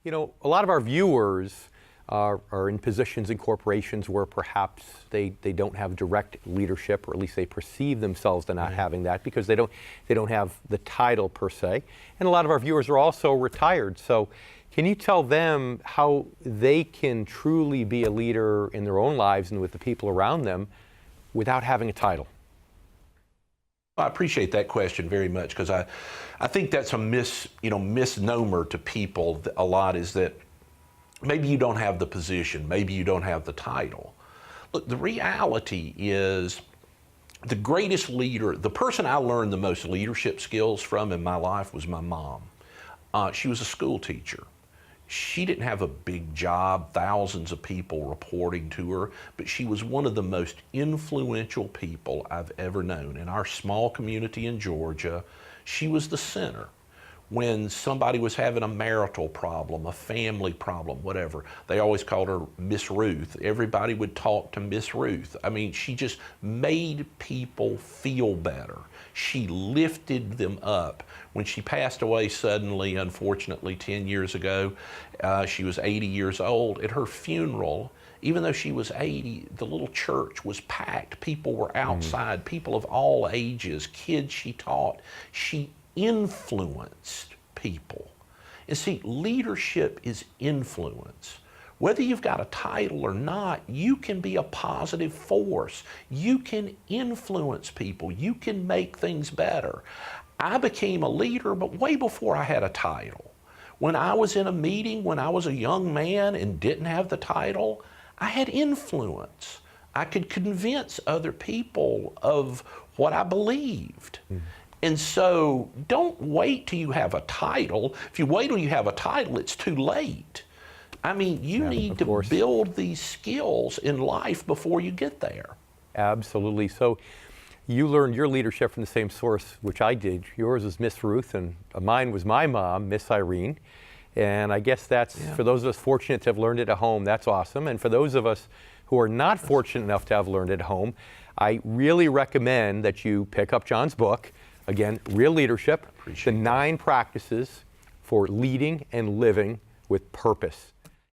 You know, a lot of our viewers are in positions in corporations where perhaps they don't have direct leadership, or at least they perceive themselves to not having that because they don't have the title per se. And a lot of our viewers are also retired. So can you tell them how they can truly be a leader in their own lives and with the people around them without having a title? I appreciate that question very much, because I think that's a misnomer to people a lot, is that maybe you don't have the position, maybe you don't have the title. Look, the reality is the greatest leader, the person I learned the most leadership skills from in my life was my mom. She was a school teacher. She didn't have a big job, thousands of people reporting to her, but she was one of the most influential people I've ever known. In our small community in Georgia, she was the center. When somebody was having a marital problem, a family problem, whatever, they always called her Miss Ruth. Everybody would talk to Miss Ruth. I mean, she just made people feel better. She lifted them up. When she passed away suddenly, unfortunately, 10 years ago, she was 80 years old. At her funeral, even though she was 80, the little church was packed. People were outside, people of all ages, kids she taught. She influenced people. And see, leadership is influence. Whether you've got a title or not, you can be a positive force. You can influence people. You can make things better. I became a leader, but way before I had a title. When I was in a meeting, when I was a young man and didn't have the title, I had influence. I could convince other people of what I believed. And so don't wait till you have a title. If you wait till you have a title, it's too late. I mean, you need to build these skills in life before you get there. Absolutely. So you learned your leadership from the same source, which I did. Yours was Miss Ruth, and mine was my mom, Miss Irene. And I guess that's, for those of us fortunate to have learned it at home, that's awesome. And for those of us who are not fortunate enough to have learned it at home, I really recommend that you pick up John's book. Again, Real Leadership, the 9 practices for leading and living with purpose.